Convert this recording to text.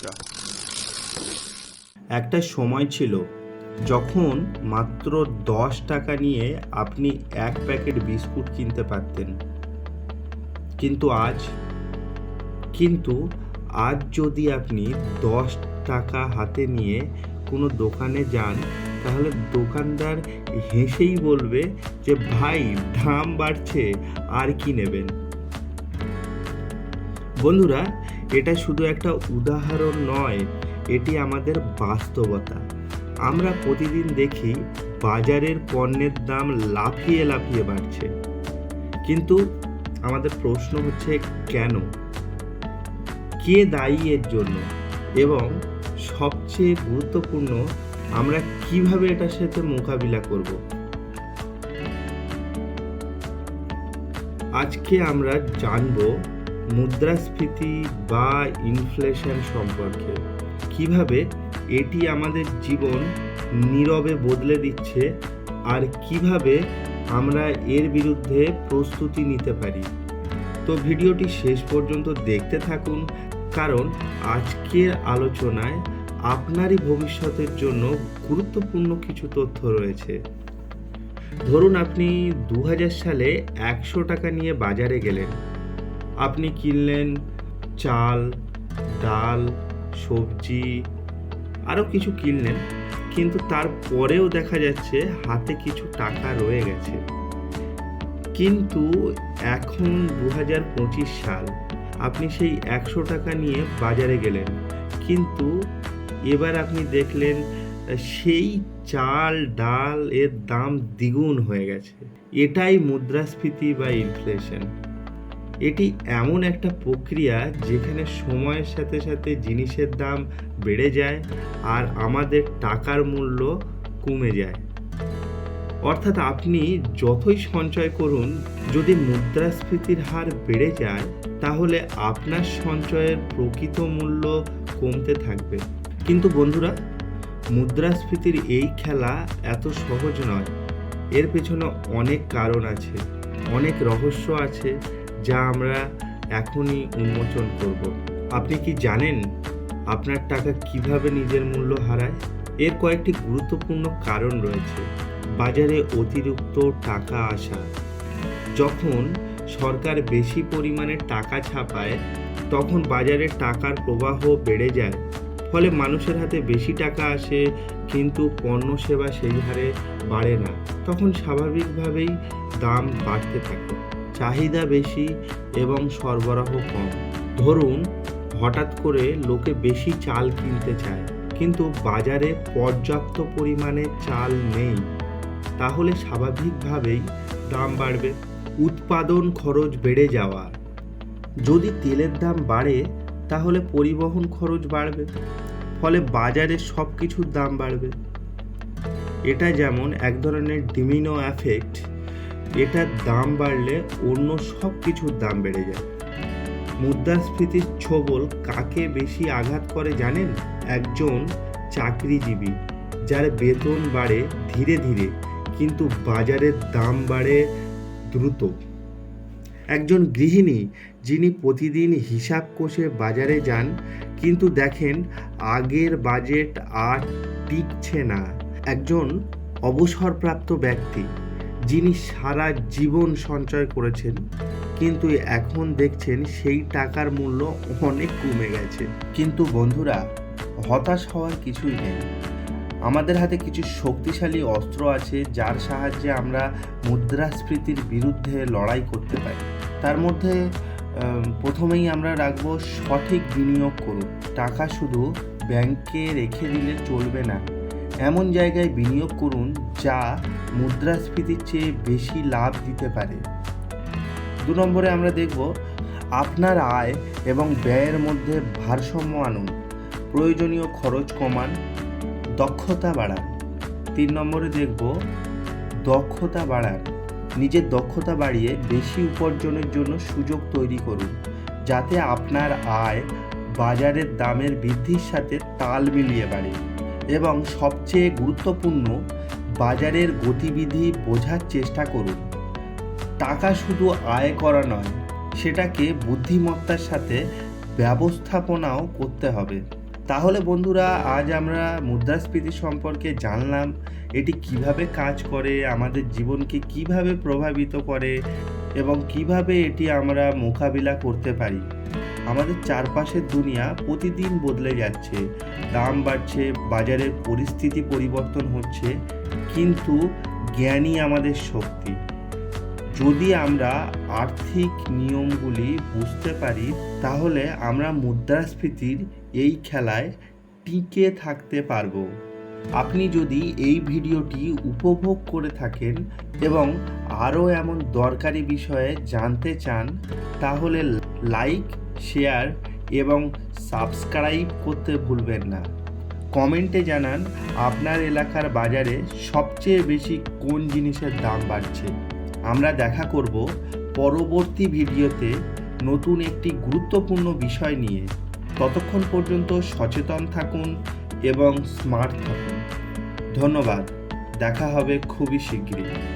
মুদ্রা। একটা সময় ছিল যখন মাত্র 10 টাকা নিয়ে আপনি এক প্যাকেট বিস্কুট কিনতে পারতেন। কিন্তু আজ যদি আপনি 10 টাকা হাতে নিয়ে কোনো দোকানে যান, তাহলে দোকানদার হেসেই বলবে যে ভাই, দাম বাড়ছে, আর কি নেবেন। বন্ধুরা, এটা শুধু একটা উদাহরণ নয়, এটি আমাদের বাস্তবতা। আমরা প্রতিদিন দেখি বাজারের পণ্যের দাম লাফিয়ে লাফিয়ে বাড়ছে, কিন্তু আমাদের প্রশ্ন হচ্ছে কেন, কে দায়ী এর জন্য, এবং সবচেয়ে গুরুত্বপূর্ণ, আমরা কিভাবে এটার সাথে মোকাবিলা করব। আজকে আমরা জানব মুদ্রাস্ফীতি বা ইনফ্লেশন সম্পর্কে, কিভাবে এটি আমাদের জীবন নীরবে বদলে দিচ্ছে আর কিভাবে আমরা এর বিরুদ্ধে প্রস্তুতি নিতে পারি। তো ভিডিওটি শেষ পর্যন্ত দেখতে থাকুন, কারণ আজকের আলোচনায় আপনারই ভবিষ্যতের জন্য গুরুত্বপূর্ণ কিছু তথ্য রয়েছে। ধরুন আপনি 2000 সালে 100 টাকা নিয়ে বাজারে গেলেন। আপনি কিনলেন চাল, ডাল, সবজি, আরও কিছু কিনলেন, কিন্তু তারপরেও দেখা যাচ্ছে হাতে কিছু টাকা রয়ে গেছে। কিন্তু এখন 2025 সাল, আপনি সেই 100 টাকা নিয়ে বাজারে গেলেন, কিন্তু এবার আপনি দেখলেন সেই চাল ডাল এর দাম দ্বিগুণ হয়ে গেছে। এটাই মুদ্রাস্ফীতি বা ইনফ্লেশন। এটি এমন একটা প্রক্রিয়া যেখানে সময়ের সাথে সাথে জিনিসের দাম বেড়ে যায় আর আমাদের টাকার মূল্য কমে যায়। অর্থাৎ আপনি যতই সঞ্চয় করুন, যদি মুদ্রাস্ফীতির হার বেড়ে যায়, তাহলে আপনার সঞ্চয়ের প্রকৃত মূল্য কমতে থাকবে। কিন্তু বন্ধুরা, মুদ্রাস্ফীতির এই খেলা এত সহজ নয়। এর পেছনে অনেক কারণ আছে, অনেক রহস্য আছে, যা আমরা এখনই উন্মোচন করব। আপনি কি জানেন আপনার টাকা কিভাবে নিজের মূল্য হারায়? এর কয়েকটি গুরুত্বপূর্ণ কারণ রয়েছে। বাজারে অতিরিক্ত টাকা আসা। যখন সরকার বেশি পরিমাণে টাকা ছাপায়, তখন বাজারে টাকার প্রবাহ বেড়ে যায়, ফলে মানুষের হাতে বেশি টাকা আসে, কিন্তু পণ্য সেবা সেই হারে বাড়ে না। তখন স্বাভাবিকভাবেই দাম বাড়তে থাকে। চাহিদা বেশি এবং সরবরাহ কম। ধরুন হঠাৎ করে লোকে বেশি চাল কিনতে চায়, কিন্তু বাজারে পর্যাপ্ত পরিমাণে চাল নেই, তাহলে স্বাভাবিকভাবেই দাম বাড়বে। উৎপাদন খরচ বেড়ে যাওয়া। যদি তেলের দাম বাড়ে, তাহলে পরিবহন খরচ বাড়বে, ফলে বাজারে সব কিছুর দাম বাড়বে। এটা যেমন এক ধরনের ডোমিনো এফেক্ট। এটার দাম বাড়লে অন্য সব কিছুর দাম বেড়ে যায়। মুদ্রাস্ফীতির ছোবল কাকে বেশি আঘাত করে জানেন? একজন চাকরিজীবী, যার বেতন বাড়ে ধীরে ধীরে, কিন্তু বাজারের দাম বাড়ে দ্রুত। একজন গৃহিণী, যিনি প্রতিদিন হিসাব কষে বাজারে যান, কিন্তু দেখেন আগের বাজেট আর টিকছে না। একজন অবসরপ্রাপ্ত ব্যক্তি, যিনি সারা জীবন সঞ্চয় করেছেন, কিন্তু এখন দেখছেন সেই টাকার মূল্য অনেক কমে গেছে। কিন্তু বন্ধুরা, হতাশ হওয়ার কিছুই নেই। আমাদের হাতে কিছু শক্তিশালী অস্ত্র আছে, যার সাহায্যে আমরা মুদ্রাস্ফীতির বিরুদ্ধে লড়াই করতে পারি। তার মধ্যে প্রথমেই আমরা রাখবো সঠিক বিনিয়োগ করুন। টাকা শুধু ব্যাংকে রেখে দিলে চলবে না, এমন জায়গায় বিনিয়োগ করুন যা মুদ্রাস্ফীতির চেয়ে বেশি লাভ দিতে পারে। 2 নম্বরে আমরা দেখব আপনার আয় এবং ব্যয়ের মধ্যে ভারসাম্য আনুন। প্রয়োজনীয় খরচ কমান, দক্ষতা বাড়ান। 3 নম্বরে দেখব দক্ষতা বাড়ান। নিজের দক্ষতা বাড়িয়ে বেশি উপার্জনের জন্য সুযোগ তৈরি করুন, যাতে আপনার আয় বাজারের দামের বৃদ্ধির সাথে তাল মিলিয়ে বাড়ে। এবং সবচেয়ে গুরুত্বপূর্ণ, বাজারের গতিবিধি বোঝার চেষ্টা করুন। টাকা শুধু আয় করা নয়, সেটাকে বুদ্ধিমত্তার সাথে ব্যবস্থাপনাও করতে হবে। তাহলে বন্ধুরা, আজ আমরা মুদ্রাস্ফীতি সম্পর্কে জানলাম, এটি কিভাবে কাজ করে, আমাদের জীবনকে কিভাবে প্রভাবিত করে এবং কিভাবে এটি আমরা মোকাবিলা করতে পারি। আমাদের চারপাশের দুনিয়া প্রতিদিন বদলে যাচ্ছে, দাম বাড়ছে, বাজারের পরিস্থিতি পরিবর্তন হচ্ছে, কিন্তু জ্ঞানই আমাদের শক্তি। যদি আমরা আর্থিক নিয়মগুলি বুঝতে পারি, তাহলে আমরা মুদ্রাস্ফীতির এই খেলায় টিকে থাকতে পারবো। আপনি যদি এই ভিডিওটি উপভোগ করে থাকেন এবং আরও এমন দরকারি বিষয়ে জানতে চান, তাহলে লাইক, শেয়ার এবং সাবস্ক্রাইব করতে ভুলবেন না। কমেন্টে জানান আপনার এলাকার বাজারে সবচেয়ে বেশি কোন জিনিসের দাম বাড়ছে। আমরা দেখা করব পরবর্তী ভিডিওতে নতুন একটি গুরুত্বপূর্ণ বিষয় নিয়ে। ততক্ষণ পর্যন্ত সচেতন থাকুন এবং স্মার্ট থাকুন। ধন্যবাদ। দেখা হবে খুবই শীঘ্রই।